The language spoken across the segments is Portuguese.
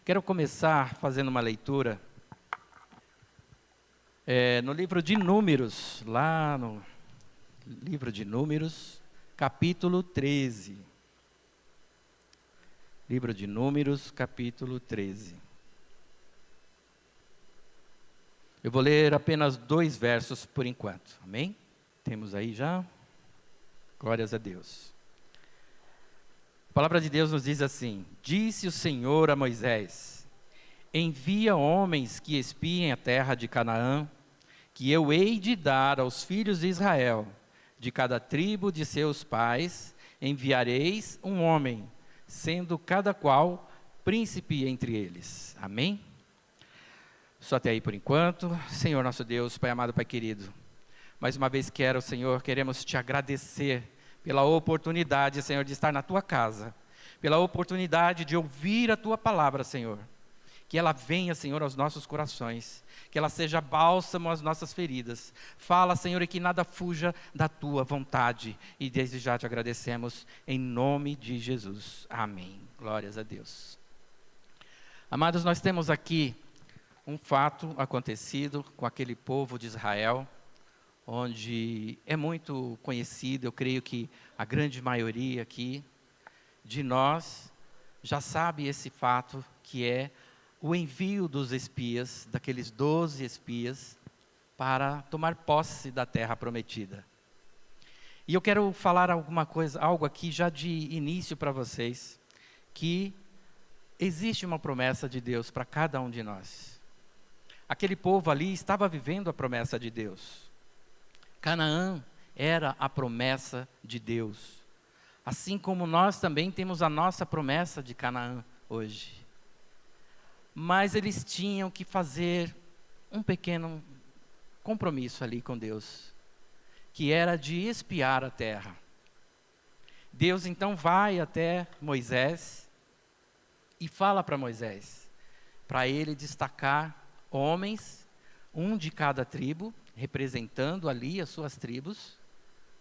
Quero começar fazendo uma leitura no livro de Números, lá no livro de Números, capítulo 13. Livro de Números, capítulo 13. Eu vou ler apenas 2 versos por enquanto, amém? Temos aí já? Glórias a Deus. A palavra de Deus nos diz assim: Disse o Senhor a Moisés: Envia homens que espiem a terra de Canaã, que eu hei de dar aos filhos de Israel. De cada tribo de seus pais enviareis um homem, sendo cada qual príncipe entre eles. Amém? Só até aí por enquanto. Senhor nosso Deus, Pai amado, Pai querido, mais uma vez Senhor, queremos te agradecer pela oportunidade, Senhor, de estar na tua casa, pela oportunidade de ouvir a tua palavra, Senhor. Que ela venha, Senhor, aos nossos corações, que ela seja bálsamo às nossas feridas. Fala, Senhor, e que nada fuja da tua vontade. E desde já te agradecemos, em nome de Jesus. Amém. Glórias a Deus. Amados, nós temos aqui um fato acontecido com aquele povo de Israel, onde é muito conhecido, eu creio que a grande maioria aqui de nós já sabe esse fato, que é o envio dos espias, daqueles 12 espias, para tomar posse da terra prometida. E eu quero falar algo aqui já de início para vocês, que existe uma promessa de Deus para cada um de nós. Aquele povo ali estava vivendo a promessa de Deus. Canaã era a promessa de Deus. Assim como nós também temos a nossa promessa de Canaã hoje. Mas eles tinham que fazer um pequeno compromisso ali com Deus, que era de espiar a terra. Deus então vai até Moisés e fala para Moisés, para ele destacar homens, um de cada tribo, representando ali as suas tribos,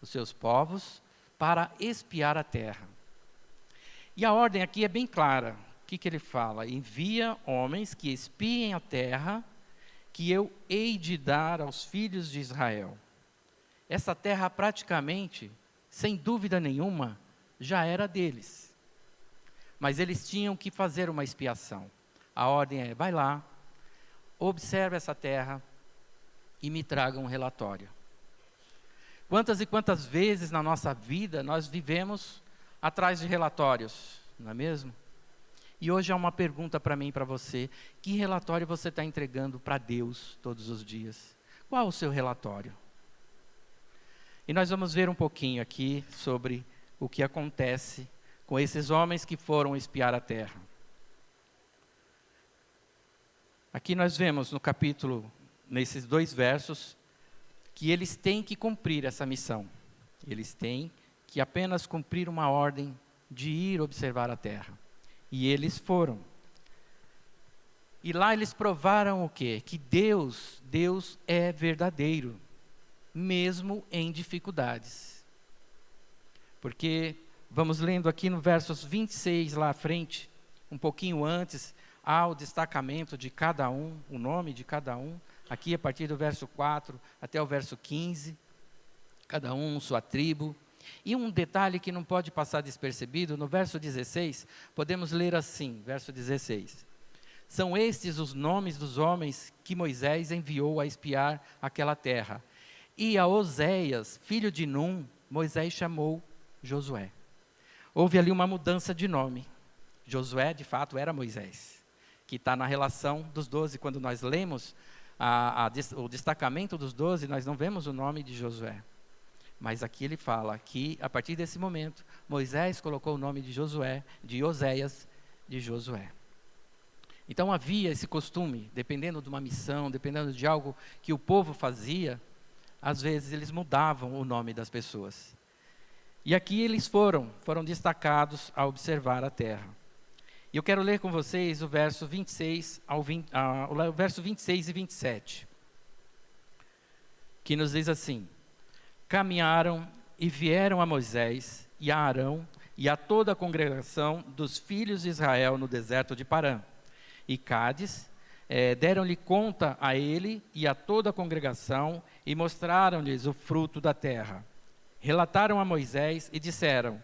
os seus povos, para espiar a terra. E a ordem aqui é bem clara. O que ele fala? Envia homens que espiem a terra, que eu hei de dar aos filhos de Israel. Essa terra praticamente, sem dúvida nenhuma, já era deles. Mas eles tinham que fazer uma expiação. A ordem é, vai lá, observe essa terra e me traga um relatório. Quantas e quantas vezes na nossa vida nós vivemos atrás de relatórios, não é mesmo? E hoje há uma pergunta para mim e para você: que relatório você está entregando para Deus todos os dias? Qual o seu relatório? E nós vamos ver um pouquinho aqui sobre o que acontece com esses homens que foram espiar a terra. Aqui nós vemos no capítulo, nesses 2 versos, que eles têm que cumprir essa missão. Eles têm que apenas cumprir uma ordem de ir observar a terra. E eles foram. E lá eles provaram o quê? Que Deus é verdadeiro, mesmo em dificuldades. Porque, vamos lendo aqui no versos 26 lá à frente, um pouquinho antes, há o destacamento de cada um, o nome de cada um. Aqui a partir do verso 4 até o verso 15, cada um sua tribo. E um detalhe que não pode passar despercebido, no verso 16, podemos ler assim, verso 16. São estes os nomes dos homens que Moisés enviou a espiar aquela terra. E a Oséias, filho de Num, Moisés chamou Josué. Houve ali uma mudança de nome. Josué, de fato, era Moisés, que está na relação dos 12. Quando nós lemos o destacamento dos 12, nós não vemos o nome de Josué. Mas aqui ele fala que, a partir desse momento, Moisés colocou o nome de Josué, de Oséias, de Josué. Então havia esse costume, dependendo de uma missão, dependendo de algo que o povo fazia, às vezes eles mudavam o nome das pessoas. E aqui eles foram destacados a observar a terra. E eu quero ler com vocês o verso 26 o verso 26 e 27, que nos diz assim: Caminharam e vieram a Moisés e a Arão e a toda a congregação dos filhos de Israel no deserto de Parã. e Cádiz, deram-lhe conta a ele e a toda a congregação e mostraram-lhes o fruto da terra. Relataram a Moisés e disseram: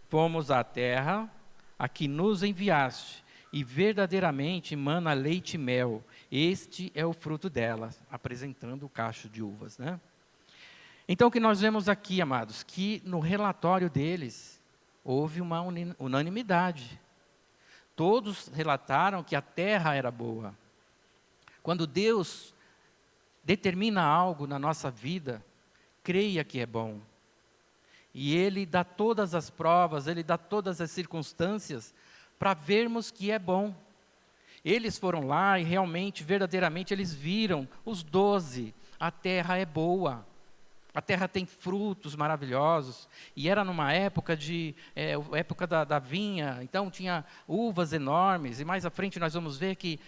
fomos à terra a que nos enviaste, e verdadeiramente mana leite e mel. Este é o fruto dela, apresentando o cacho de uvas, né? Então, o que nós vemos aqui, amados, que no relatório deles houve uma unanimidade. Todos relataram que a terra era boa. Quando Deus determina algo na nossa vida, creia que é bom. E Ele dá todas as provas, Ele dá todas as circunstâncias para vermos que é bom. Eles foram lá e realmente, verdadeiramente, eles viram, os 12, a terra é boa. A terra tem frutos maravilhosos, e era numa época época da vinha, então tinha uvas enormes, e mais à frente nós vamos ver que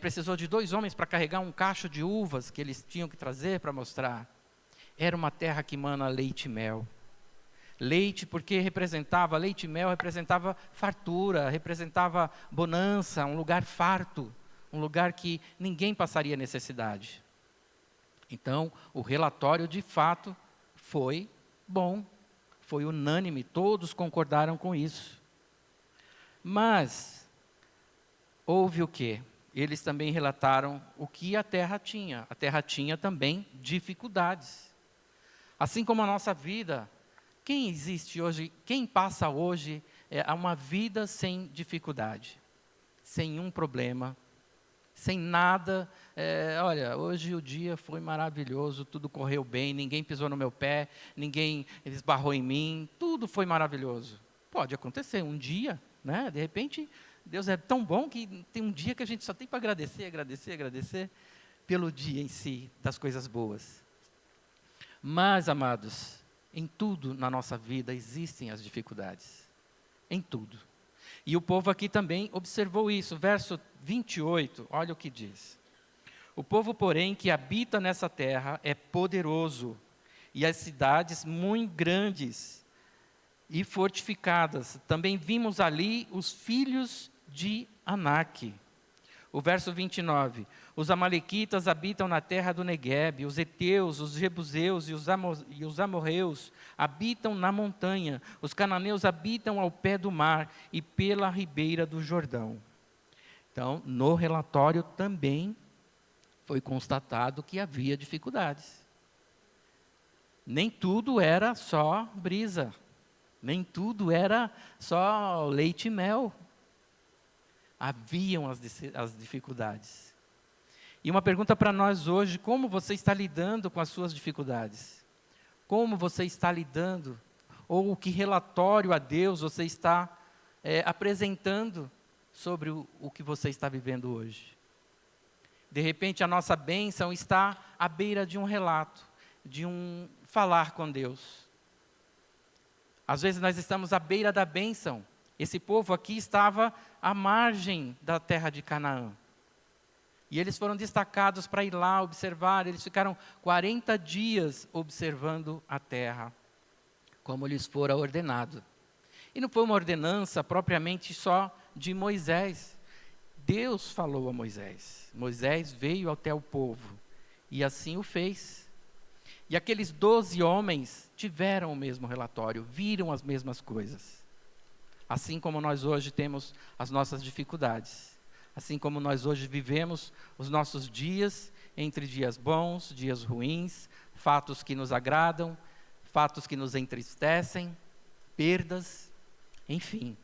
precisou de 2 homens para carregar um cacho de uvas que eles tinham que trazer para mostrar. Era uma terra que mana leite e mel. Leite, porque leite e mel representava fartura, representava bonança, um lugar farto, um lugar que ninguém passaria necessidade. Então, o relatório de fato foi bom, foi unânime, todos concordaram com isso. Mas, houve o quê? Eles também relataram o que a terra tinha. A terra tinha também dificuldades. Assim como a nossa vida, quem existe hoje, quem passa hoje uma vida sem dificuldade, sem um problema, sem nada, olha, hoje o dia foi maravilhoso, tudo correu bem, ninguém pisou no meu pé, ninguém esbarrou em mim, tudo foi maravilhoso. Pode acontecer um dia, né? De repente, Deus é tão bom que tem um dia que a gente só tem para agradecer, agradecer, agradecer pelo dia em si, das coisas boas. Mas, amados, em tudo na nossa vida existem as dificuldades, em tudo. E o povo aqui também observou isso. Verso 28, olha o que diz. O povo, porém, que habita nessa terra é poderoso, e as cidades muito grandes e fortificadas. Também vimos ali os filhos de Anak. O verso 29. Os amalequitas habitam na terra do Neguebe, os heteus, os jebuseus e os amorreus habitam na montanha, os cananeus habitam ao pé do mar e pela ribeira do Jordão. Então, no relatório também foi constatado que havia dificuldades. Nem tudo era só brisa, nem tudo era só leite e mel. Haviam as dificuldades. E uma pergunta para nós hoje: como você está lidando com as suas dificuldades? Como você está lidando? Ou que relatório a Deus você está apresentando sobre o que você está vivendo hoje? De repente a nossa bênção está à beira de um relato, de um falar com Deus. Às vezes nós estamos à beira da bênção. Esse povo aqui estava à margem da terra de Canaã. E eles foram destacados para ir lá observar. Eles ficaram 40 dias observando a terra, como lhes fora ordenado. E não foi uma ordenança propriamente só de Moisés. Deus falou a Moisés. Moisés veio até o povo e assim o fez. E aqueles 12 homens tiveram o mesmo relatório, viram as mesmas coisas. Assim como nós hoje temos as nossas dificuldades. Assim como nós hoje vivemos os nossos dias, entre dias bons, dias ruins, fatos que nos agradam, fatos que nos entristecem, perdas, enfim,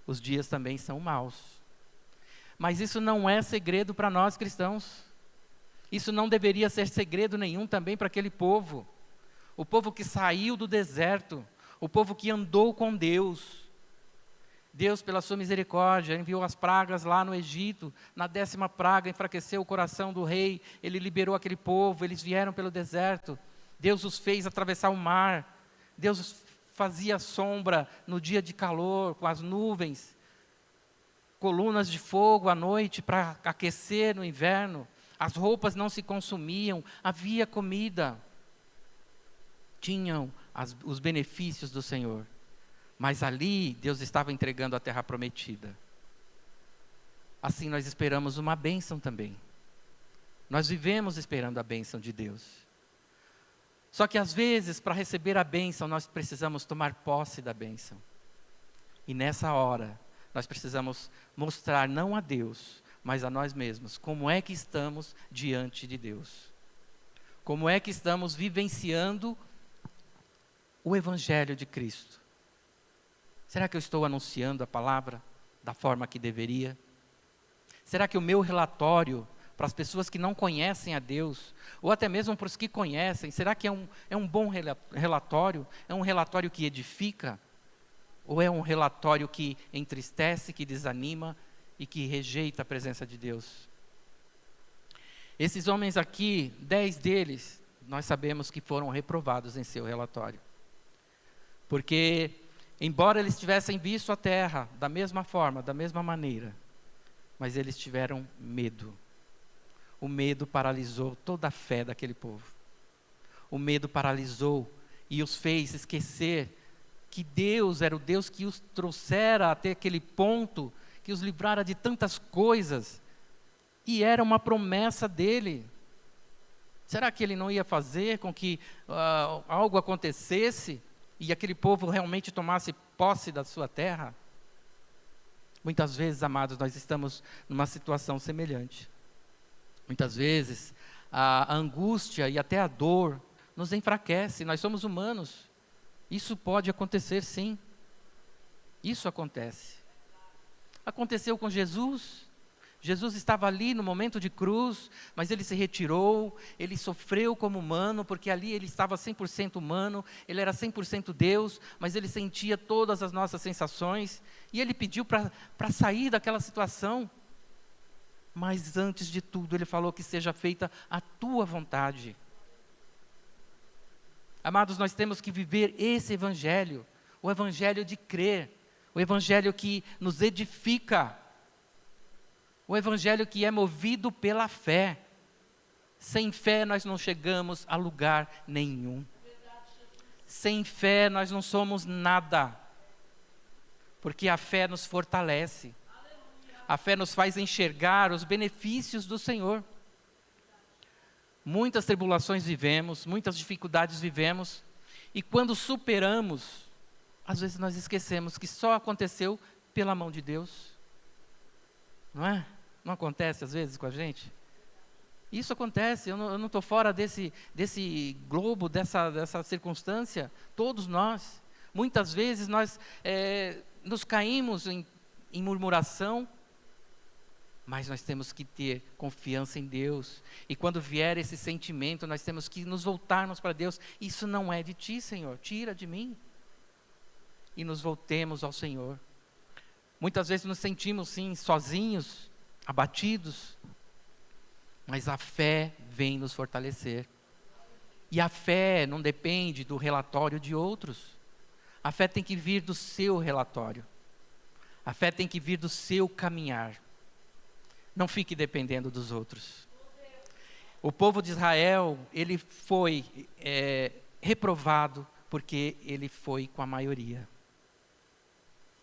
os dias também são maus. Mas isso não é segredo para nós cristãos. Isso não deveria ser segredo nenhum também para aquele povo. O povo que saiu do deserto, o povo que andou com Deus. Deus, pela sua misericórdia, enviou as pragas lá no Egito. Na 10ª praga, enfraqueceu o coração do rei. Ele liberou aquele povo, eles vieram pelo deserto. Deus os fez atravessar o mar. Deus os fazia sombra no dia de calor, com as nuvens. Colunas de fogo à noite para aquecer no inverno. As roupas não se consumiam, havia comida. Tinham os benefícios do Senhor. Mas ali, Deus estava entregando a terra prometida. assim nós esperamos uma bênção também. Nós vivemos esperando a bênção de Deus. Só que às vezes, para receber a bênção, nós precisamos tomar posse da bênção. E nessa hora, nós precisamos mostrar não a Deus, mas a nós mesmos, como é que estamos diante de Deus. Como é que estamos vivenciando o Evangelho de Cristo. Será que eu estou anunciando a palavra da forma que deveria? Será que o meu relatório, para as pessoas que não conhecem a Deus, ou até mesmo para os que conhecem, será que é um bom relatório? É um relatório que edifica? Ou é um relatório que entristece, que desanima e que rejeita a presença de Deus? Esses homens aqui, 10 deles, nós sabemos que foram reprovados em seu relatório. Porque, embora eles tivessem visto a terra da mesma forma, da mesma maneira, mas eles tiveram medo. O medo paralisou toda a fé daquele povo. O medo paralisou e os fez esquecer que Deus era o Deus que os trouxera até aquele ponto, que os livrara de tantas coisas, e era uma promessa dele. Será que ele não ia fazer com que algo acontecesse e aquele povo realmente tomasse posse da sua terra? Muitas vezes, amados, nós estamos numa situação semelhante. Muitas vezes, a angústia e até a dor nos enfraquece, nós somos humanos. Isso pode acontecer, sim. Isso acontece. Aconteceu com Jesus. Jesus estava ali no momento de cruz, mas ele se retirou, ele sofreu como humano, porque ali ele estava 100% humano, ele era 100% Deus, mas ele sentia todas as nossas sensações, e ele pediu para sair daquela situação. Mas antes de tudo, ele falou que seja feita a tua vontade. Amados, nós temos que viver esse evangelho, o evangelho de crer, o evangelho que nos edifica, o evangelho que é movido pela fé. Sem fé nós não chegamos a lugar nenhum. Sem fé nós não somos nada, porque a fé nos fortalece. A fé nos faz enxergar os benefícios do Senhor. Muitas tribulações vivemos, muitas dificuldades vivemos, e quando superamos, às vezes nós esquecemos que só aconteceu pela mão de Deus. Não é? Não acontece às vezes com a gente? Isso acontece, eu não estou fora desse globo, dessa circunstância, todos nós. Muitas vezes nós nos caímos em murmuração, mas nós temos que ter confiança em Deus. E quando vier esse sentimento, nós temos que nos voltarmos para Deus. Isso não é de ti, Senhor, tira de mim. E nos voltemos ao Senhor. Muitas vezes nos sentimos, sim, sozinhos, abatidos. Mas a fé vem nos fortalecer. E a fé não depende do relatório de outros. A fé tem que vir do seu relatório. A fé tem que vir do seu caminhar. Não fique dependendo dos outros. O povo de Israel, ele foi reprovado porque ele foi com a maioria.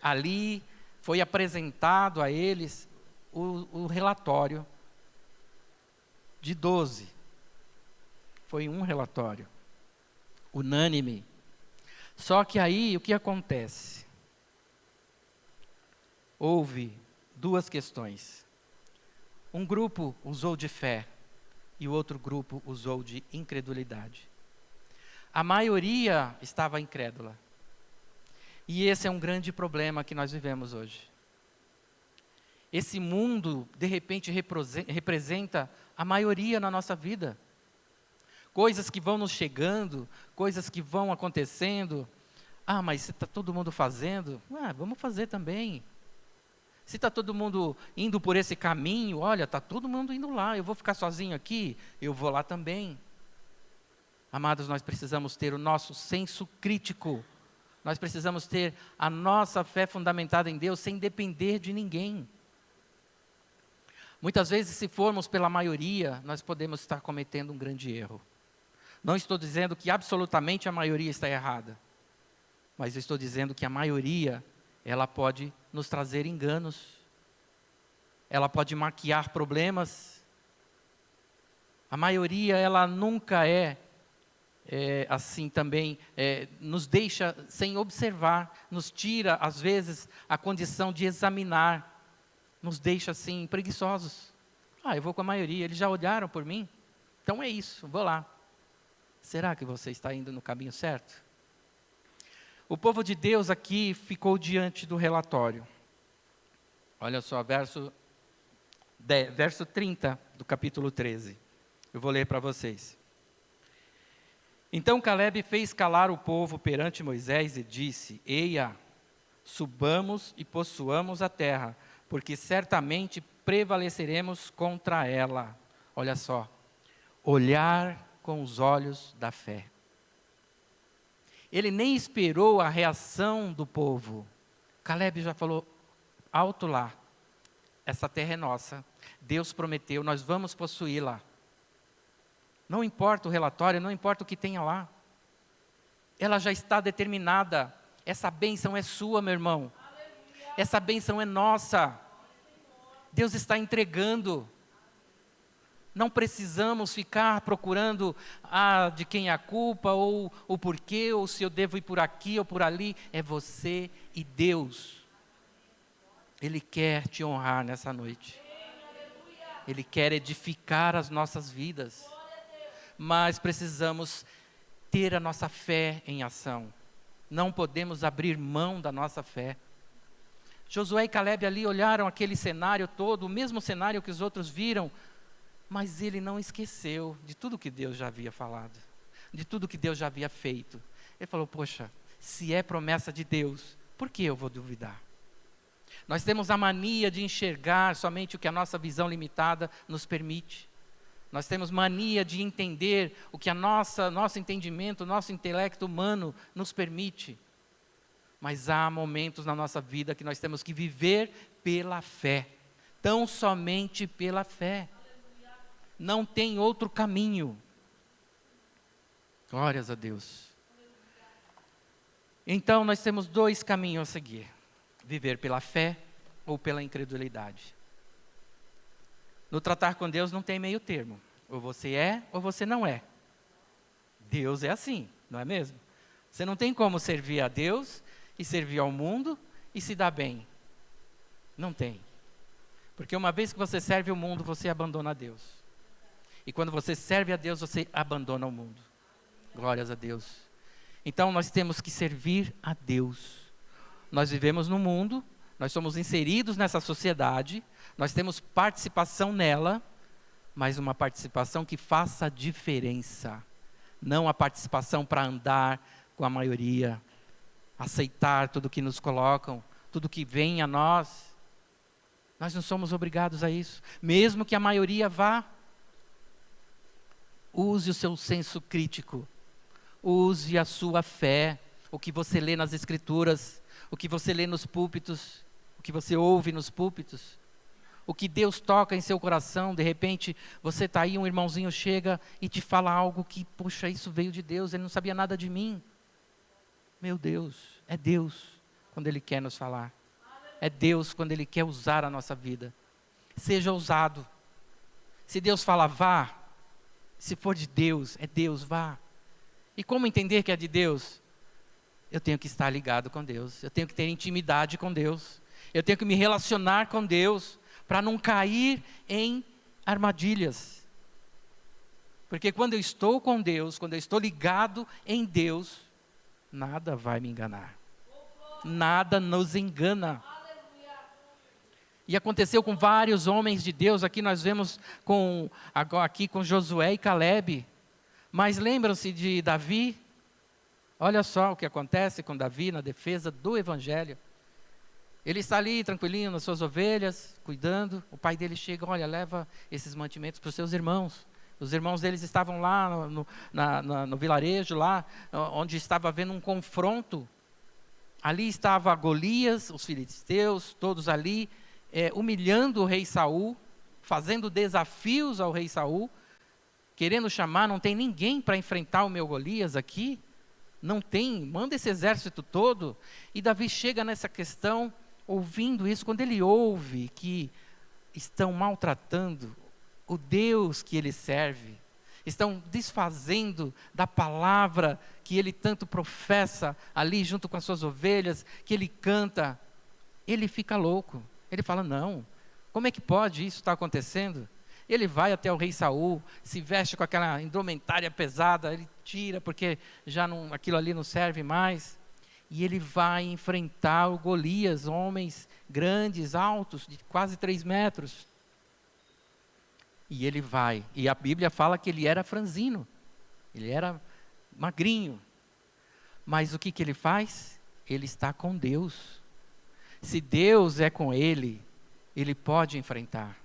Ali foi apresentado a eles o relatório de 12. Foi um relatório, unânime. Só que aí, o que acontece? Houve duas questões. Um grupo usou de fé e o outro grupo usou de incredulidade. A maioria estava incrédula. E esse é um grande problema que nós vivemos hoje. Esse mundo, de repente, representa a maioria na nossa vida. Coisas que vão nos chegando, coisas que vão acontecendo. Ah, mas se está todo mundo fazendo, vamos fazer também. Se está todo mundo indo por esse caminho, olha, está todo mundo indo lá, eu vou ficar sozinho aqui, eu vou lá também. Amados, nós precisamos ter o nosso senso crítico. Nós precisamos ter a nossa fé fundamentada em Deus, sem depender de ninguém. Muitas vezes, se formos pela maioria, nós podemos estar cometendo um grande erro. Não estou dizendo que absolutamente a maioria está errada, mas eu estou dizendo que a maioria, ela pode nos trazer enganos. ela pode maquiar problemas. A maioria, ela nunca assim também, nos deixa sem observar, nos tira, às vezes, a condição de examinar, nos deixa assim, preguiçosos. Eu vou com a maioria, eles já olharam por mim, então é isso, vou lá. Será que você está indo no caminho certo? O povo de Deus aqui ficou diante do relatório. Olha só, verso 30 do capítulo 13. Eu vou ler para vocês. Então Caleb fez calar o povo perante Moisés e disse: Eia, subamos e possuamos a terra, porque certamente prevaleceremos contra ela. Olha só, olhar com os olhos da fé. Ele nem esperou a reação do povo. Caleb já falou, alto lá, essa terra é nossa, Deus prometeu, nós vamos possuí-la. Não importa o relatório, não importa o que tenha lá. Ela já está determinada. Essa bênção é sua, meu irmão. Essa bênção é nossa. Deus está entregando. Não precisamos ficar procurando de quem é a culpa, ou o porquê, ou se eu devo ir por aqui ou por ali. É você e Deus. Ele quer te honrar nessa noite. Ele quer edificar as nossas vidas. Mas precisamos ter a nossa fé em ação. Não podemos abrir mão da nossa fé. Josué e Caleb ali olharam aquele cenário todo, o mesmo cenário que os outros viram, mas ele não esqueceu de tudo que Deus já havia falado, de tudo que Deus já havia feito. Ele falou, poxa, se é promessa de Deus, por que eu vou duvidar? Nós temos a mania de enxergar somente o que a nossa visão limitada nos permite. Nós temos mania de entender o que nosso entendimento, o nosso intelecto humano nos permite. Mas há momentos na nossa vida que nós temos que viver pela fé. Tão somente pela fé. Não tem outro caminho. Glórias a Deus. Então nós temos dois caminhos a seguir. Viver pela fé ou pela incredulidade. No tratar com Deus não tem meio termo. Ou você é, ou você não é. Deus é assim, não é mesmo? Você não tem como servir a Deus e servir ao mundo e se dar bem. Não tem. Porque uma vez que você serve o mundo, você abandona a Deus. E quando você serve a Deus, você abandona o mundo. Glórias a Deus. Então nós temos que servir a Deus. Nós vivemos no mundo, nós somos inseridos nessa sociedade, nós temos participação nela, mas uma participação que faça diferença. Não a participação para andar com a maioria, aceitar tudo que nos colocam, tudo que vem a nós. Nós não somos obrigados a isso. Mesmo que a maioria vá, use o seu senso crítico, use a sua fé, o que você lê nas Escrituras, o que você lê nos púlpitos, o que você ouve nos púlpitos, o que Deus toca em seu coração. De repente, você está aí, um irmãozinho chega e te fala algo que, poxa, isso veio de Deus, ele não sabia nada de mim. Meu Deus, é Deus quando Ele quer nos falar. É Deus quando Ele quer usar a nossa vida. Seja ousado. Se Deus fala, vá. Se for de Deus, é Deus, vá. E como entender que é de Deus? Eu tenho que estar ligado com Deus. Eu tenho que ter intimidade com Deus. Eu tenho que me relacionar com Deus para não cair em armadilhas. Porque quando eu estou com Deus, quando eu estou ligado em Deus, nada vai me enganar. Nada nos engana. E aconteceu com vários homens de Deus. Aqui nós vemos com Josué e Caleb. Mas lembram-se de Davi? Olha só o que acontece com Davi na defesa do Evangelho. Ele está ali tranquilinho nas suas ovelhas, cuidando. O pai dele chega, olha, leva esses mantimentos para os seus irmãos. Os irmãos deles estavam lá no vilarejo, lá onde estava havendo um confronto. Ali estava Golias, os filisteus, todos ali, humilhando o rei Saul, fazendo desafios ao rei Saul, querendo chamar, não tem ninguém para enfrentar o meu Golias aqui? Não tem, manda esse exército todo. E Davi chega nessa questão, ouvindo isso, quando ele ouve que estão maltratando o Deus que ele serve, estão desfazendo da palavra que ele tanto professa ali junto com as suas ovelhas, que ele canta, ele fica louco. Ele fala, não, como é que pode isso estar acontecendo? Ele vai até o rei Saul, se veste com aquela indumentária pesada, ele tira porque já não, aquilo ali não serve mais. E ele vai enfrentar o Golias, homens grandes, altos, de quase 3 metros. E ele vai, e a Bíblia fala que ele era franzino, ele era magrinho. Mas o que ele faz? Ele está com Deus. Se Deus é com ele, ele pode enfrentar.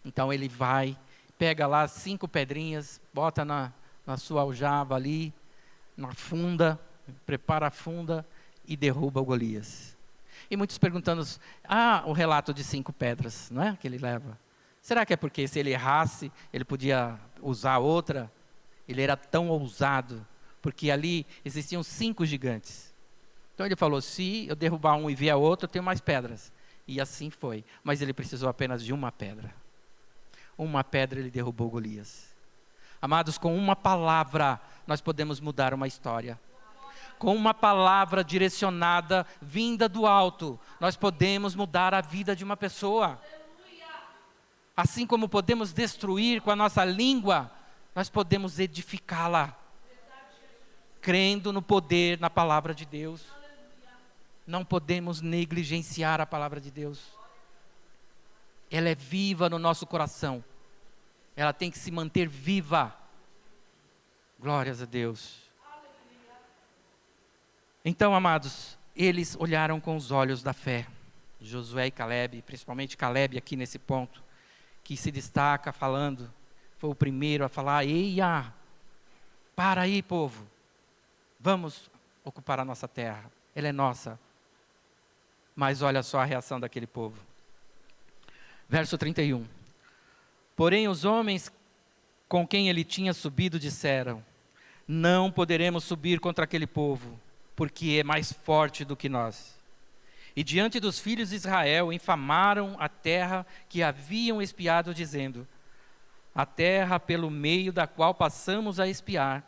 Então ele vai, pega lá 5 pedrinhas, bota na sua aljava ali, na funda, prepara a funda e derruba o Golias. E muitos perguntando, o relato de 5 pedras, não é que ele leva? Será que é porque se ele errasse, ele podia usar outra? Ele era tão ousado, porque ali existiam 5 gigantes. Então ele falou, se eu derrubar um e vier outro, eu tenho mais pedras. E assim foi, mas ele precisou apenas de uma pedra. Uma pedra ele derrubou Golias. Amados, com uma palavra nós podemos mudar uma história. Com uma palavra direcionada, vinda do alto, nós podemos mudar a vida de uma pessoa. Assim como podemos destruir com a nossa língua, nós podemos edificá-la. Crendo no poder, na palavra de Deus. Não podemos negligenciar a palavra de Deus. Ela é viva no nosso coração. Ela tem que se manter viva. Glórias a Deus. Então, amados, eles olharam com os olhos da fé. Josué e Caleb, principalmente Caleb aqui nesse ponto, que se destaca falando, foi o primeiro a falar, eia, para aí povo, vamos ocupar a nossa terra, ela é nossa. Mas olha só a reação daquele povo. Verso 31. Porém os homens com quem ele tinha subido disseram, não poderemos subir contra aquele povo, porque é mais forte do que nós. E diante dos filhos de Israel infamaram a terra que haviam espiado, dizendo, a terra pelo meio da qual passamos a espiar,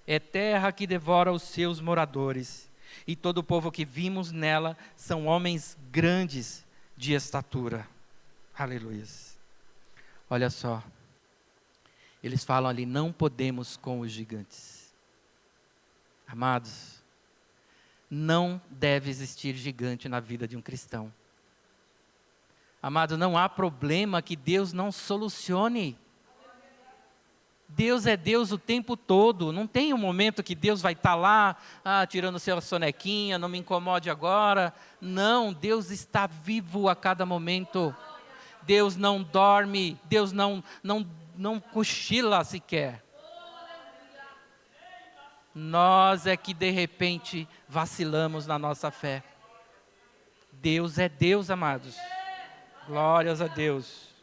é terra que devora os seus moradores, e todo o povo que vimos nela são homens grandes de estatura. Aleluia. Olha só, eles falam ali, não podemos com os gigantes. Amados, não deve existir gigante na vida de um cristão. Amado, não há problema que Deus não solucione. Deus é Deus o tempo todo. Não tem um momento que Deus vai estar lá, tirando sua sonequinha, não me incomode agora. Não, Deus está vivo a cada momento. Deus não dorme, Deus não cochila sequer. Nós é que de repente vacilamos na nossa fé. Deus é Deus, amados. Glórias a Deus.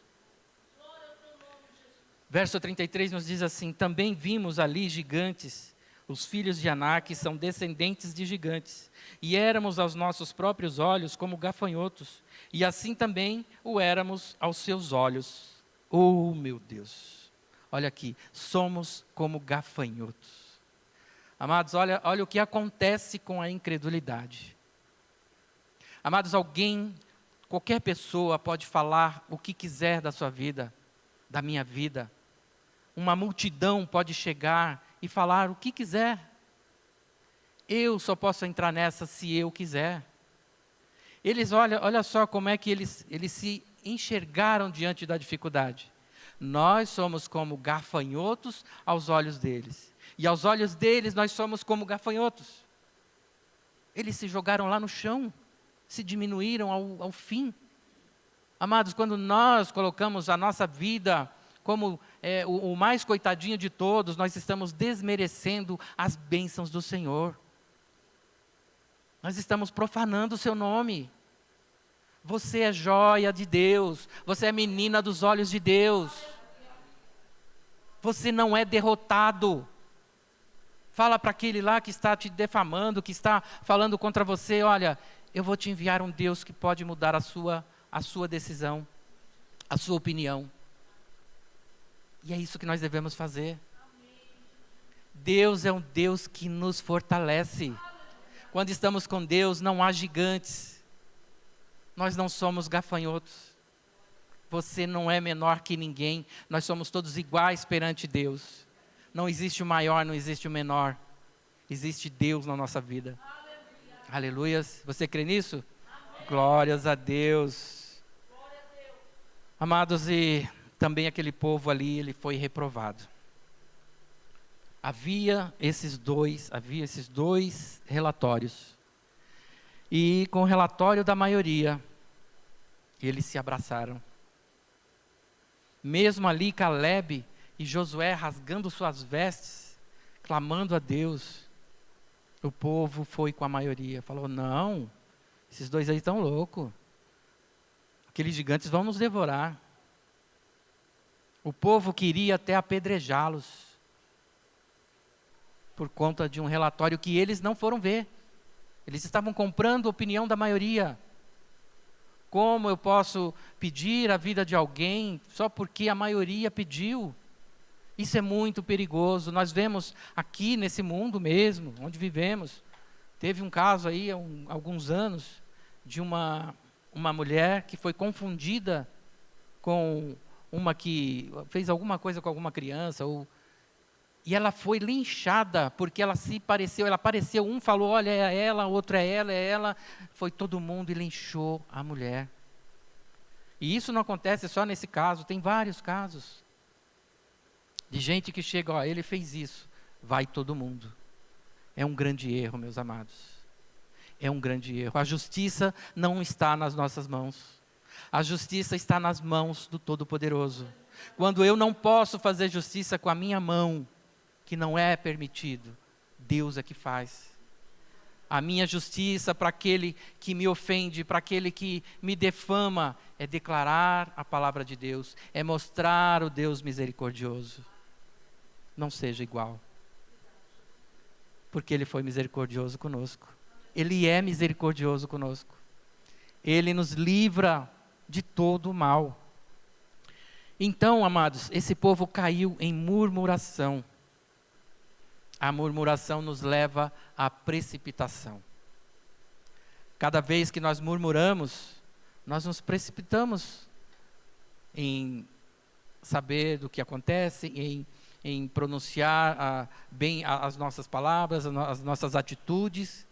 Verso 33 nos diz assim, também vimos ali gigantes, os filhos de Anak são descendentes de gigantes, e éramos aos nossos próprios olhos como gafanhotos, e assim também o éramos aos seus olhos. Oh, meu Deus, olha aqui, somos como gafanhotos. Amados, olha o que acontece com a incredulidade. Amados, qualquer pessoa pode falar o que quiser da sua vida, da minha vida. Uma multidão pode chegar e falar o que quiser. Eu só posso entrar nessa se eu quiser. Eles, olha só como é que eles se enxergaram diante da dificuldade. Nós somos como gafanhotos aos olhos deles. E aos olhos deles nós somos como gafanhotos. Eles se jogaram lá no chão, se diminuíram ao fim. Amados, quando nós colocamos a nossa vida como o mais coitadinho de todos, nós estamos desmerecendo as bênçãos do Senhor. Nós estamos profanando o seu nome. Você é joia de Deus, você é menina dos olhos de Deus. Você não é derrotado. Fala para aquele lá que está te defamando, que está falando contra você, olha, eu vou te enviar um Deus que pode mudar a sua decisão. a sua opinião. E é isso que nós devemos fazer. Deus é um Deus que nos fortalece. Quando estamos com Deus, não há gigantes. Nós não somos gafanhotos. Você não é menor que ninguém. Nós somos todos iguais perante Deus. Não existe o maior, não existe o menor. Existe Deus na nossa vida. Aleluias. Você crê nisso? Amém. Glórias a Deus. Glória a Deus. Amados, e também aquele povo ali, ele foi reprovado. Havia esses dois relatórios. E com o relatório da maioria, eles se abraçaram. Mesmo ali, Caleb e Josué rasgando suas vestes, clamando a Deus, o povo foi com a maioria. Falou, não, esses dois aí estão loucos. Aqueles gigantes vão nos devorar. O povo queria até apedrejá-los, por conta de um relatório que eles não foram ver. Eles estavam comprando a opinião da maioria. Como eu posso pedir a vida de alguém só porque a maioria pediu? Isso é muito perigoso. Nós vemos aqui nesse mundo mesmo, onde vivemos. Teve um caso aí há alguns anos de uma mulher que foi confundida com uma que fez alguma coisa com alguma criança, e ela foi linchada porque ela apareceu, um falou, olha, é ela, outro é ela, foi todo mundo e linchou a mulher. E isso não acontece só nesse caso, tem vários casos. De gente que chega, ó, ele fez isso, vai todo mundo. É um grande erro, meus amados. É um grande erro. A justiça não está nas nossas mãos. A justiça está nas mãos do Todo-Poderoso. Quando eu não posso fazer justiça com a minha mão, que não é permitido, Deus é que faz. A minha justiça para aquele que me ofende, para aquele que me defama, é declarar a palavra de Deus, é mostrar o Deus misericordioso. Não seja igual, porque Ele foi misericordioso conosco. Ele é misericordioso conosco. Ele nos livra de todo o mal. Então, amados, esse povo caiu em murmuração. A murmuração nos leva à precipitação. Cada vez que nós murmuramos, nós nos precipitamos em saber do que acontece, em pronunciar bem as nossas palavras, as nossas atitudes.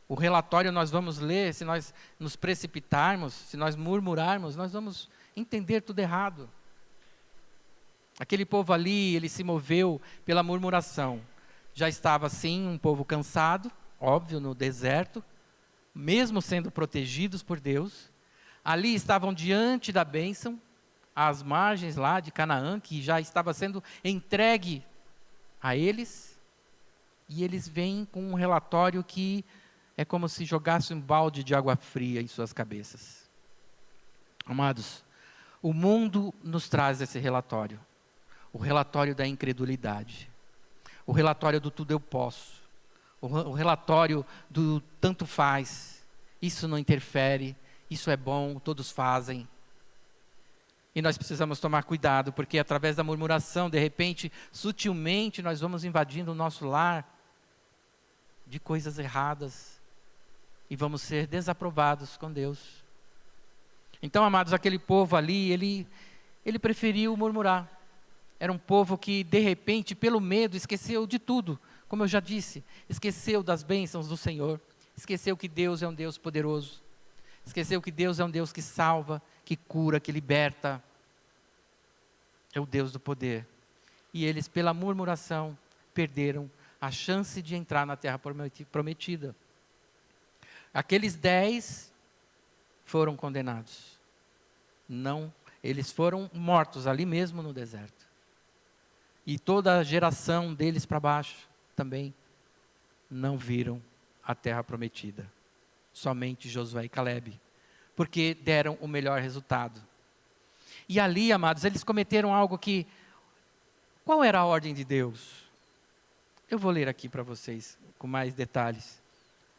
O relatório nós vamos ler, se nós nos precipitarmos, se nós murmurarmos, nós vamos entender tudo errado. Aquele povo ali, ele se moveu pela murmuração. Já estava assim, um povo cansado, óbvio, no deserto, mesmo sendo protegidos por Deus. Ali estavam diante da bênção, às margens lá de Canaã, que já estava sendo entregue a eles. E eles vêm com um relatório que é como se jogasse um balde de água fria em suas cabeças. Amados, o mundo nos traz esse relatório. O relatório da incredulidade, o relatório do tudo eu posso, o relatório do tanto faz, isso não interfere, isso é bom, todos fazem. E nós precisamos tomar cuidado, porque através da murmuração, de repente, sutilmente, nós vamos invadindo o nosso lar de coisas erradas e vamos ser desaprovados com Deus. Então, amados, aquele povo ali, ele preferiu murmurar. Era um povo que, de repente, pelo medo, esqueceu de tudo. Como eu já disse, esqueceu das bênçãos do Senhor. Esqueceu que Deus é um Deus poderoso. Esqueceu que Deus é um Deus que salva, que cura, que liberta. É o Deus do poder. E eles, pela murmuração, perderam a chance de entrar na terra prometida. Aqueles 10 foram condenados. Não, eles foram mortos ali mesmo no deserto. E toda a geração deles para baixo também não viram a terra prometida. Somente Josué e Caleb, porque deram o melhor resultado. E ali, amados, eles cometeram algo que... Qual era a ordem de Deus? Eu vou ler aqui para vocês com mais detalhes.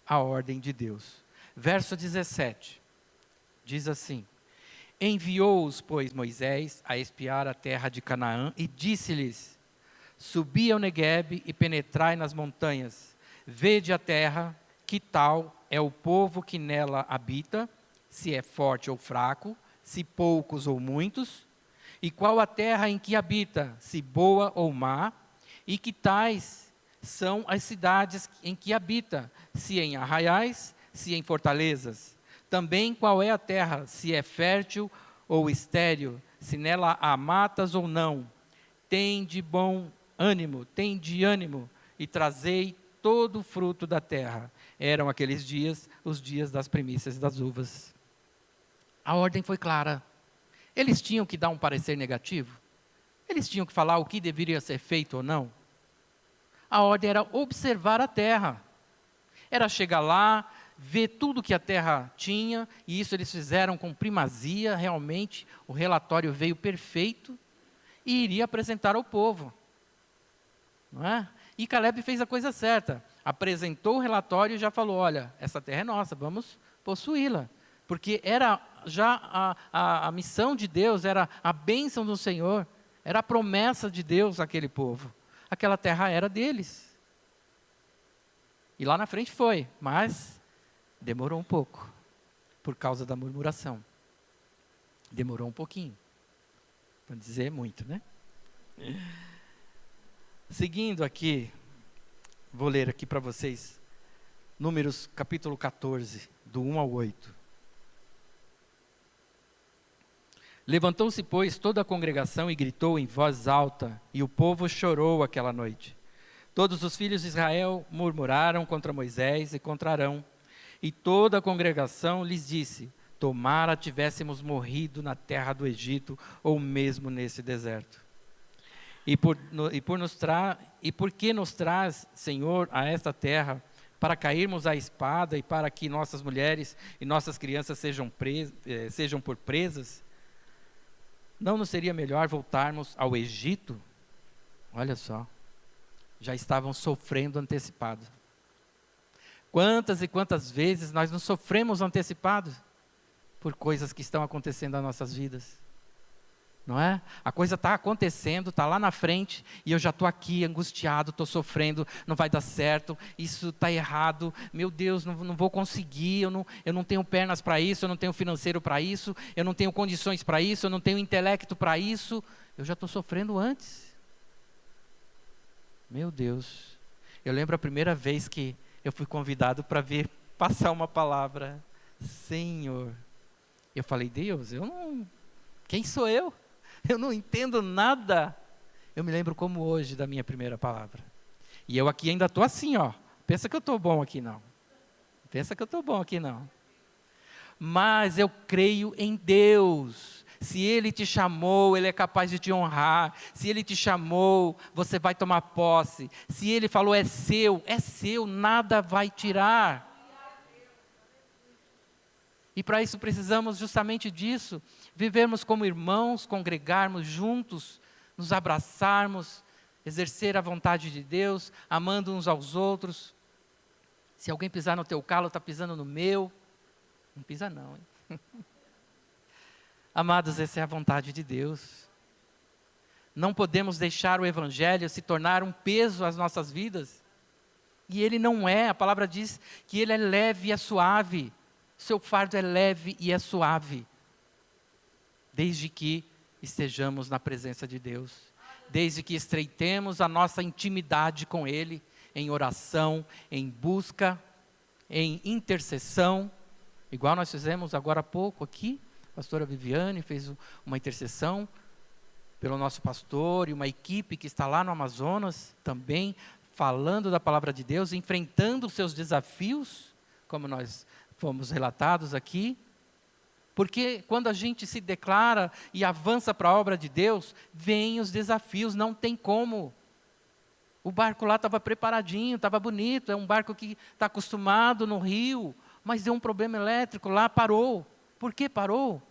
A ordem de Deus. Verso 17. Diz assim: Enviou-os, pois, Moisés a espiar a terra de Canaã e disse-lhes: Subi ao Neguebe e penetrai nas montanhas. Vede a terra, que tal é o povo que nela habita, se é forte ou fraco, se poucos ou muitos, e qual a terra em que habita, se boa ou má, e que tais são as cidades em que habita, se em arraiais, se em fortalezas. Também qual é a terra, se é fértil ou estéril, se nela há matas ou não. Tem de ânimo, e trazei todo o fruto da terra. Eram aqueles dias, os dias das primícias das uvas. A ordem foi clara. Eles tinham que dar um parecer negativo? Eles tinham que falar o que deveria ser feito ou não? A ordem era observar a terra. Era chegar lá, ver tudo que a terra tinha, e isso eles fizeram com primazia, realmente, o relatório veio perfeito, e iria apresentar ao povo. Não é? E Caleb fez a coisa certa, apresentou o relatório e já falou, olha, essa terra é nossa, vamos possuí-la. Porque era já a missão de Deus, era a bênção do Senhor, era a promessa de Deus àquele povo. Aquela terra era deles. E lá na frente foi, mas demorou um pouco, por causa da murmuração. Demorou um pouquinho, para dizer muito, né? Seguindo aqui, vou ler aqui para vocês, Números capítulo 14, do 1 ao 8. Levantou-se, pois, toda a congregação e gritou em voz alta, e o povo chorou aquela noite. Todos os filhos de Israel murmuraram contra Moisés e contra Arão. E toda a congregação lhes disse: tomara tivéssemos morrido na terra do Egito, ou mesmo nesse deserto. E por que nos traz, Senhor, a esta terra, para cairmos à espada e para que nossas mulheres e nossas crianças sejam por presas? Não nos seria melhor voltarmos ao Egito? Olha só, já estavam sofrendo antecipado. Quantas e quantas vezes nós nos sofremos antecipados por coisas que estão acontecendo nas nossas vidas? Não é? A coisa está acontecendo, está lá na frente, e eu já estou aqui angustiado, estou sofrendo, não vai dar certo, isso está errado, meu Deus, não vou conseguir, eu não tenho pernas para isso, eu não tenho financeiro para isso, eu não tenho condições para isso, eu não tenho intelecto para isso, eu já estou sofrendo antes. Meu Deus, eu lembro a primeira vez que eu fui convidado para vir passar uma palavra. Senhor, eu falei, Deus, quem sou eu? Eu não entendo nada. Eu me lembro como hoje da minha primeira palavra. E eu aqui ainda estou assim, ó. Pensa que eu estou bom aqui, não. Pensa que eu estou bom aqui, não. Mas eu creio em Deus. Se Ele te chamou, Ele é capaz de te honrar. Se Ele te chamou, você vai tomar posse. Se Ele falou é seu, nada vai tirar. E para isso precisamos justamente disso, vivermos como irmãos, congregarmos juntos, nos abraçarmos, exercer a vontade de Deus, amando uns aos outros. Se alguém pisar no teu calo, está pisando no meu. Não pisa não, hein? Amados, essa é a vontade de Deus. Não podemos deixar o Evangelho se tornar um peso às nossas vidas. E ele não é, a palavra diz que ele é leve e é suave. Seu fardo é leve e é suave, desde que estejamos na presença de Deus, desde que estreitemos a nossa intimidade com Ele, em oração, em busca, em intercessão, igual nós fizemos agora há pouco aqui, a pastora Viviane fez uma intercessão pelo nosso pastor e uma equipe que está lá no Amazonas, também falando da palavra de Deus, enfrentando os seus desafios, como nós fomos relatados aqui, porque quando a gente se declara e avança para a obra de Deus, vêm os desafios, não tem como. O barco lá estava preparadinho, estava bonito, é um barco que está acostumado no rio, mas deu um problema elétrico lá, parou. Por que parou?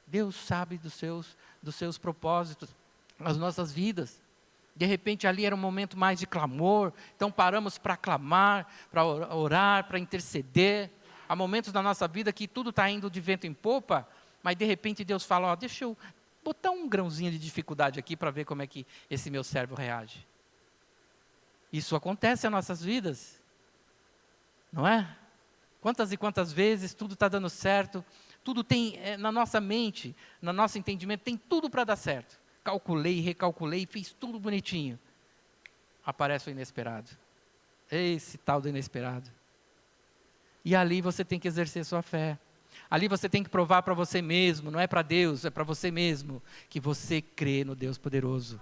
Deus sabe dos seus propósitos, nas nossas vidas. De repente ali era um momento mais de clamor, então paramos para clamar, para orar, para interceder. Há momentos na nossa vida que tudo está indo de vento em popa, mas de repente Deus fala, ó, deixa eu botar um grãozinho de dificuldade aqui para ver como é que esse meu servo reage. Isso acontece nas nossas vidas, não é? Quantas e quantas vezes tudo está dando certo, tudo tem, na nossa mente, no nosso entendimento, tem tudo para dar certo. Calculei, recalculei, fiz tudo bonitinho. Aparece o inesperado. Esse tal do inesperado. E ali você tem que exercer sua fé. Ali você tem que provar para você mesmo, não é para Deus, é para você mesmo, que você crê no Deus poderoso.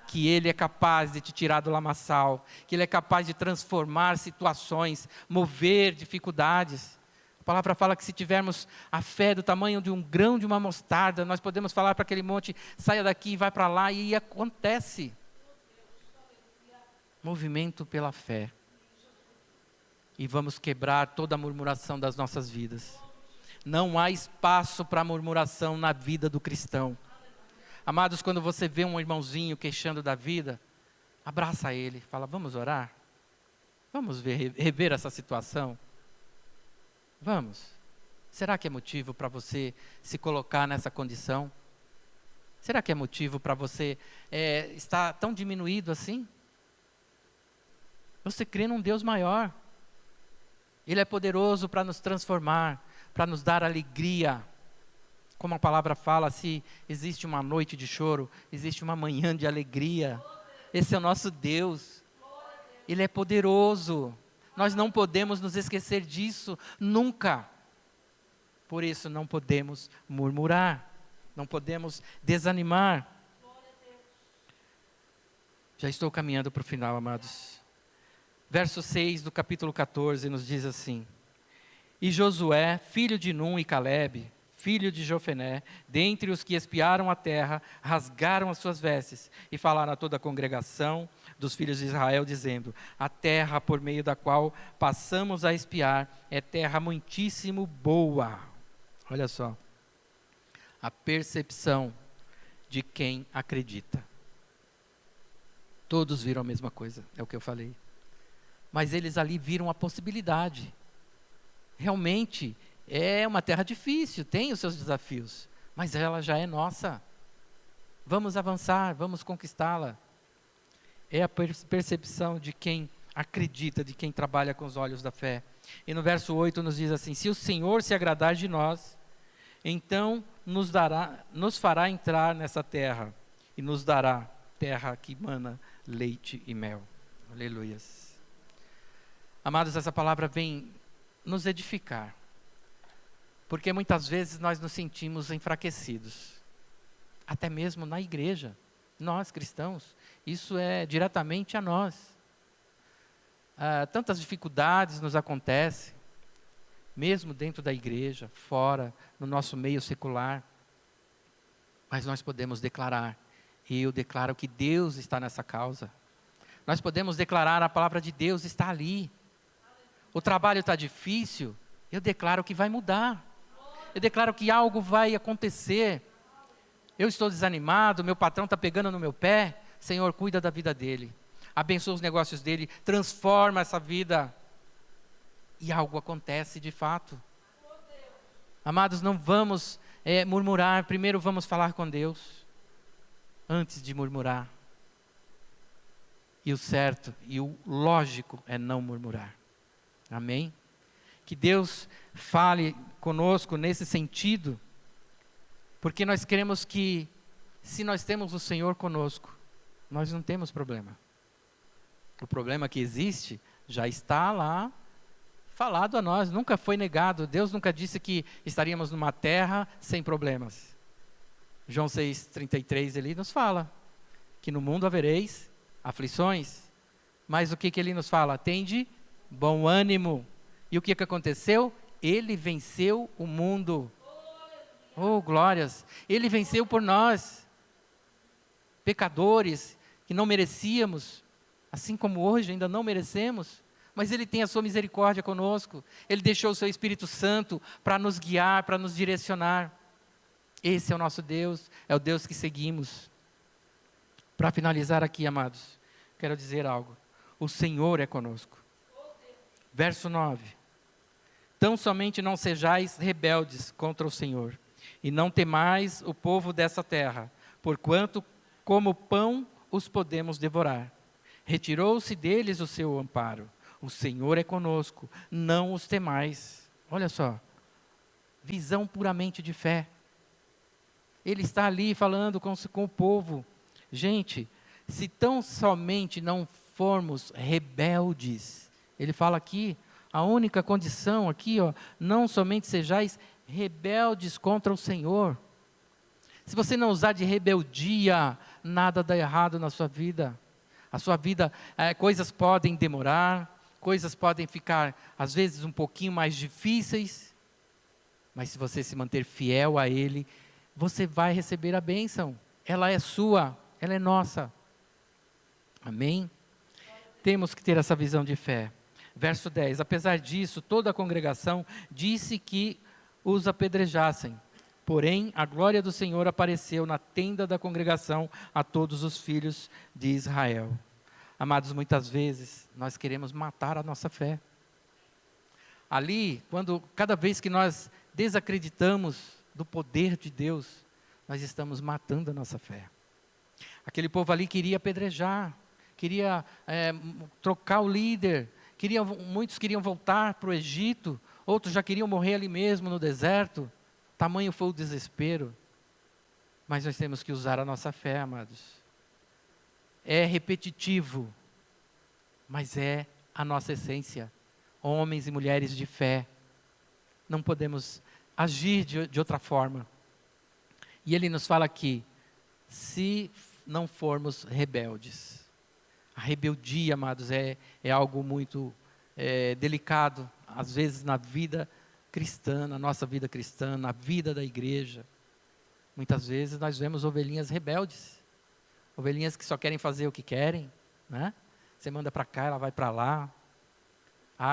Que Ele é capaz de te tirar do lamaçal, que Ele é capaz de transformar situações, mover dificuldades. A palavra fala que se tivermos a fé do tamanho de um grão de uma mostarda, nós podemos falar para aquele monte, saia daqui e vai para lá, e acontece. Movimento pela fé. E vamos quebrar toda a murmuração das nossas vidas. Não há espaço para murmuração na vida do cristão. Amados, quando você vê um irmãozinho queixando da vida, abraça ele, fala, vamos orar? Vamos rever essa situação? Vamos. Será que é motivo para você se colocar nessa condição? Será que é motivo para você estar tão diminuído assim? Você crê num Deus maior. Ele é poderoso para nos transformar, para nos dar alegria. Como a palavra fala, se existe uma noite de choro, existe uma manhã de alegria. Esse é o nosso Deus. Ele é poderoso. Nós não podemos nos esquecer disso, nunca. Por isso não podemos murmurar, não podemos desanimar. Já estou caminhando para o final, amados. Verso 6 do capítulo 14 nos diz assim: E Josué, filho de Num e Calebe, filho de Jofené, dentre os que espiaram a terra, rasgaram as suas vestes e falaram a toda a congregação dos filhos de Israel, dizendo: A terra por meio da qual passamos a espiar é terra muitíssimo boa. Olha só, a percepção de quem acredita. Todos viram a mesma coisa, é o que eu falei. Mas eles ali viram a possibilidade. Realmente, é uma terra difícil, tem os seus desafios, mas ela já é nossa. Vamos avançar, vamos conquistá-la. É a percepção de quem acredita, de quem trabalha com os olhos da fé. E no verso 8 nos diz assim: Se o Senhor se agradar de nós, então nos fará entrar nessa terra, e nos dará terra que mana leite e mel. Aleluias. Amados, essa palavra vem nos edificar, porque muitas vezes nós nos sentimos enfraquecidos, até mesmo na igreja, nós cristãos, isso é diretamente a nós. Tantas dificuldades nos acontecem, mesmo dentro da igreja, fora, no nosso meio secular, mas nós podemos declarar, e eu declaro que Deus está nessa causa. Nós podemos declarar, a palavra de Deus está ali. O trabalho está difícil, eu declaro que vai mudar. Eu declaro que algo vai acontecer. Eu estou desanimado, meu patrão está pegando no meu pé. Senhor, cuida da vida dele. Abençoa os negócios dele, transforma essa vida. E algo acontece de fato. Amados, não vamos murmurar, primeiro vamos falar com Deus, antes de murmurar. E o certo e o lógico é não murmurar. Amém? Que Deus fale conosco nesse sentido, porque nós queremos que, se nós temos o Senhor conosco, nós não temos problema. O problema que existe já está lá falado a nós, nunca foi negado. Deus nunca disse que estaríamos numa terra sem problemas. João 6,33 ele nos fala que no mundo havereis aflições, mas o que ele nos fala? Tende bom ânimo. E o que aconteceu? Ele venceu o mundo. Oh, glórias! Ele venceu por nós, pecadores, que não merecíamos, assim como hoje ainda não merecemos, mas Ele tem a sua misericórdia conosco. Ele deixou o seu Espírito Santo para nos guiar, para nos direcionar. Esse é o nosso Deus, é o Deus que seguimos. Para finalizar aqui, amados, quero dizer algo. O Senhor é conosco. Verso 9. Tão somente não sejais rebeldes contra o Senhor, e não temais o povo dessa terra, porquanto como pão os podemos devorar. Retirou-se deles o seu amparo. O Senhor é conosco, não os temais. Olha só, visão puramente de fé. Ele está ali falando com o povo. Gente, se tão somente não formos rebeldes, ele fala aqui, a única condição aqui, ó, não somente sejais rebeldes contra o Senhor. Se você não usar de rebeldia, nada dá errado na sua vida. A sua vida, coisas podem demorar, coisas podem ficar, às vezes, um pouquinho mais difíceis, mas se você se manter fiel a Ele, você vai receber a bênção. Ela é sua, ela é nossa. Amém? Temos que ter essa visão de fé. Verso 10, apesar disso, toda a congregação disse que os apedrejassem. Porém, a glória do Senhor apareceu na tenda da congregação a todos os filhos de Israel. Amados, muitas vezes nós queremos matar a nossa fé. Ali, cada vez que nós desacreditamos do poder de Deus, nós estamos matando a nossa fé. Aquele povo ali queria apedrejar, queria trocar o líder, muitos queriam voltar para o Egito, outros já queriam morrer ali mesmo no deserto. Tamanho foi o desespero. Mas nós temos que usar a nossa fé, amados. É repetitivo, mas é a nossa essência. Homens e mulheres de fé. Não podemos agir de outra forma. E ele nos fala aqui, se não formos rebeldes. A rebeldia, amados, é algo muito delicado, às vezes na vida cristã, na nossa vida cristã, na vida da igreja. Muitas vezes nós vemos ovelhinhas rebeldes, ovelhinhas que só querem fazer o que querem, né? Você manda para cá, ela vai para lá.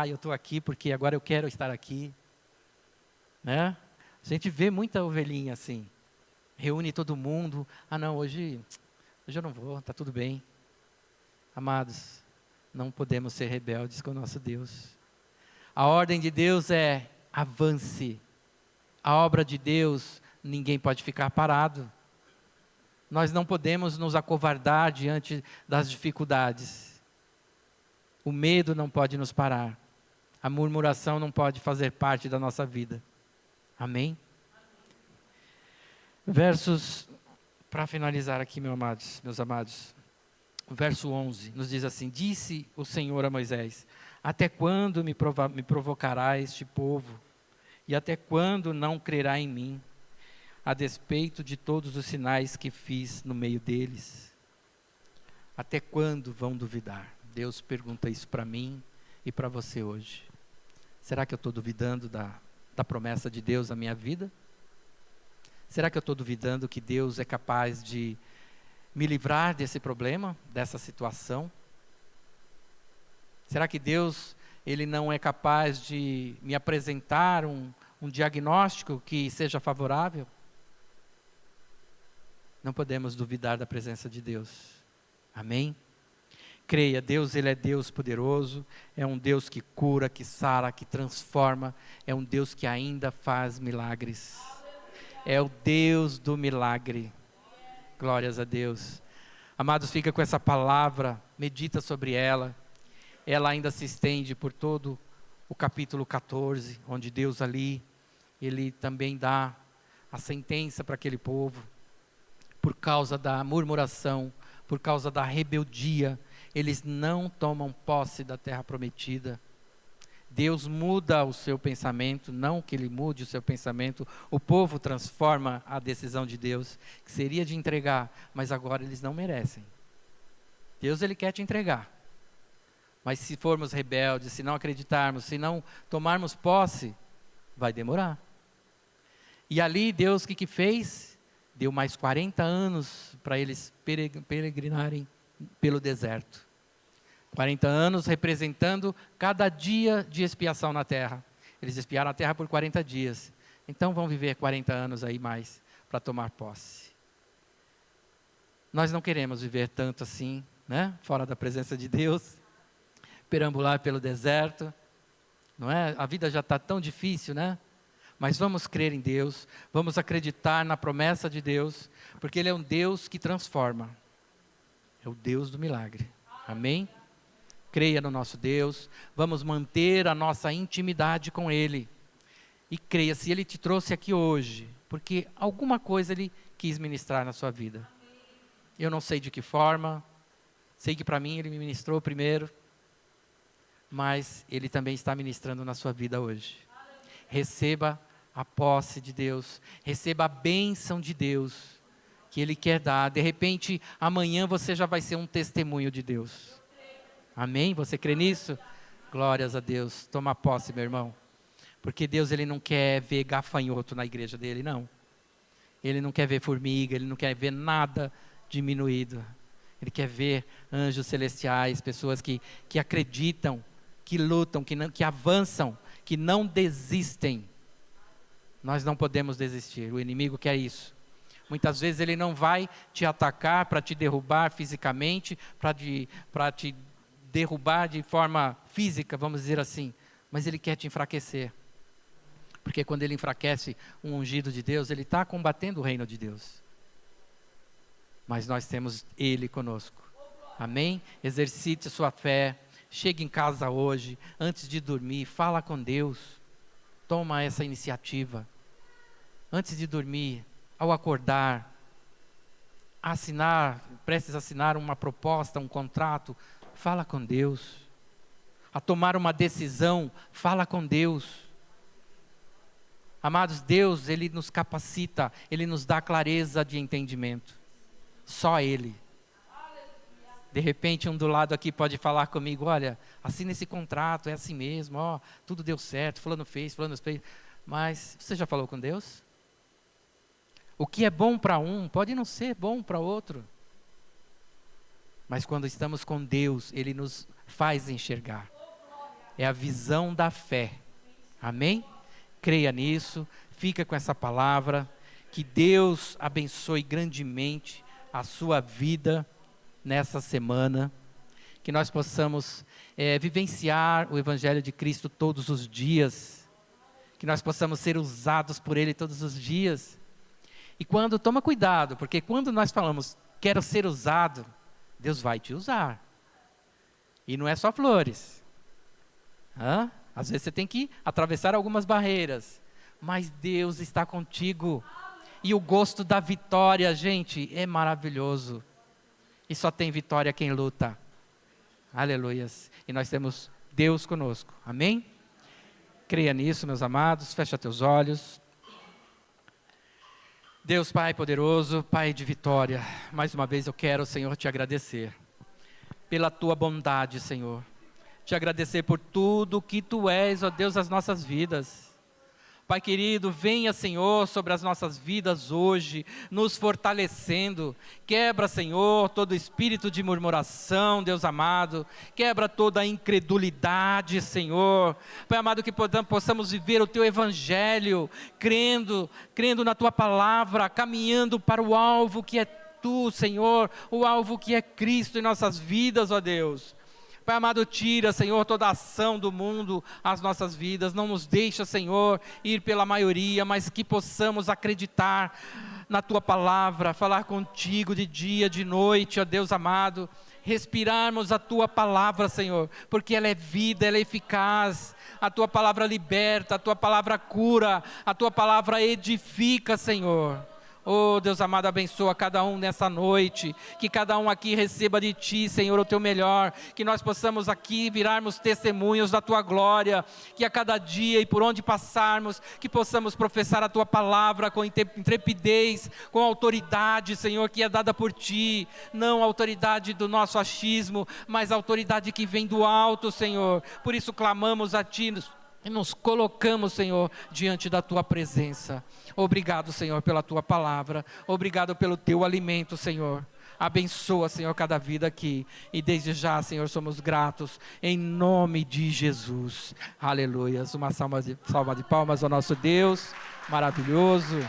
Eu estou aqui porque agora eu quero estar aqui, né? A gente vê muita ovelhinha assim, reúne todo mundo. Não, hoje eu não vou, está tudo bem. Amados, não podemos ser rebeldes com o nosso Deus. A ordem de Deus é avance. A obra de Deus, ninguém pode ficar parado. Nós não podemos nos acovardar diante das dificuldades. O medo não pode nos parar. A murmuração não pode fazer parte da nossa vida. Amém? Versos, para finalizar aqui, meus amados. O verso 11 nos diz assim: disse o Senhor a Moisés: até quando me provocará este povo? E até quando não crerá em mim, a despeito de todos os sinais que fiz no meio deles? Até quando vão duvidar? Deus pergunta isso para mim e para você hoje. Será que eu estou duvidando da promessa de Deus na minha vida? Será que eu estou duvidando que Deus é capaz de me livrar desse problema, dessa situação? Será que Deus, Ele não é capaz de me apresentar um diagnóstico que seja favorável? Não podemos duvidar da presença de Deus. Amém? Creia, Deus, Ele é Deus poderoso, é um Deus que cura, que sara, que transforma, é um Deus que ainda faz milagres. É o Deus do milagre. Glórias a Deus. Amados, fica com essa palavra, medita sobre ela. Ela ainda se estende por todo o capítulo 14, onde Deus ali, Ele também dá a sentença para aquele povo. Por causa da murmuração, por causa da rebeldia, eles não tomam posse da terra prometida. Deus muda o seu pensamento, não que Ele mude o seu pensamento, o povo transforma a decisão de Deus, que seria de entregar, mas agora eles não merecem. Deus, Ele quer te entregar, mas se formos rebeldes, se não acreditarmos, se não tomarmos posse, vai demorar. E ali Deus o que fez? Deu mais 40 anos para eles peregrinarem pelo deserto. 40 anos representando cada dia de expiação na terra. Eles expiaram a terra por 40 dias. Então vão viver 40 anos aí mais para tomar posse. Nós não queremos viver tanto assim, né? Fora da presença de Deus. Perambular pelo deserto. não é? A vida já está tão difícil, né? Mas vamos crer em Deus, vamos acreditar na promessa de Deus, porque Ele é um Deus que transforma. É o Deus do milagre. Amém? Creia no nosso Deus, vamos manter a nossa intimidade com Ele. E creia, se Ele te trouxe aqui hoje, porque alguma coisa Ele quis ministrar na sua vida. Eu não sei de que forma, sei que para mim Ele me ministrou primeiro, mas Ele também está ministrando na sua vida hoje. Receba a posse de Deus, receba a bênção de Deus, que Ele quer dar. De repente, amanhã você já vai ser um testemunho de Deus. Amém? Você crê nisso? Glórias a Deus. Toma posse, meu irmão. Porque Deus, Ele não quer ver gafanhoto na igreja dele, não. Ele não quer ver formiga, Ele não quer ver nada diminuído. Ele quer ver anjos celestiais, pessoas que acreditam, que lutam, que avançam, que não desistem. Nós não podemos desistir, o inimigo quer isso. Muitas vezes ele não vai te atacar para te derrubar fisicamente, para te derrubar de forma física, vamos dizer assim. Mas ele quer te enfraquecer. Porque quando ele enfraquece um ungido de Deus, ele está combatendo o reino de Deus. Mas nós temos Ele conosco. Amém? Exercite a sua fé. Chegue em casa hoje, antes de dormir, fala com Deus. Toma essa iniciativa. Antes de dormir, ao acordar, prestes a assinar uma proposta, um contrato, fala com Deus. A tomar uma decisão, fala com Deus. Amados, Deus, Ele nos capacita, Ele nos dá clareza de entendimento. Só Ele. De repente, um do lado aqui pode falar comigo, olha, assina esse contrato, é assim mesmo, ó, tudo deu certo, fulano fez. Mas, você já falou com Deus? O que é bom para um, pode não ser bom para outro. Mas quando estamos com Deus, Ele nos faz enxergar. É a visão da fé. Amém? Creia nisso, fica com essa palavra. Que Deus abençoe grandemente a sua vida nessa semana, que nós possamos vivenciar o Evangelho de Cristo todos os dias, que nós possamos ser usados por Ele todos os dias. E toma cuidado, porque quando nós falamos, quero ser usado, Deus vai te usar. E não é só flores. Às vezes você tem que atravessar algumas barreiras, mas Deus está contigo. E o gosto da vitória, gente, é maravilhoso. E só tem vitória quem luta. Aleluias. E nós temos Deus conosco. Amém? Creia nisso, meus amados. Fecha teus olhos. Deus Pai poderoso, Pai de vitória. Mais uma vez eu quero, Senhor, te agradecer. Pela tua bondade, Senhor. Te agradecer por tudo que tu és, ó Deus, das nossas vidas. Pai querido, venha, Senhor, sobre as nossas vidas hoje, nos fortalecendo. Quebra, Senhor, todo espírito de murmuração, Deus amado. Quebra toda a incredulidade, Senhor. Pai amado, que possamos viver o Teu Evangelho, crendo na Tua palavra, caminhando para o alvo que é Tu, Senhor, o alvo que é Cristo em nossas vidas, ó Deus. Pai amado, tira, Senhor, toda a ação do mundo às nossas vidas. Não nos deixa, Senhor, ir pela maioria, mas que possamos acreditar na Tua palavra, falar contigo de dia, de noite, ó Deus amado. Respirarmos a Tua palavra, Senhor, porque ela é vida, ela é eficaz. A Tua palavra liberta, a Tua palavra cura, a Tua palavra edifica, Senhor. Oh, Deus amado, abençoa cada um nessa noite, que cada um aqui receba de Ti, Senhor, o Teu melhor, que nós possamos aqui virarmos testemunhos da Tua glória, que a cada dia e por onde passarmos, que possamos professar a Tua palavra com intrepidez, com autoridade, Senhor, que é dada por Ti, não a autoridade do nosso achismo, mas a autoridade que vem do alto, Senhor. Por isso clamamos a Ti, e nos colocamos, Senhor, diante da Tua presença. Obrigado, Senhor, pela Tua palavra. Obrigado pelo Teu alimento, Senhor. Abençoa, Senhor, cada vida aqui. E desde já, Senhor, somos gratos. Em nome de Jesus. Aleluias. Uma salva de palmas ao nosso Deus. Maravilhoso.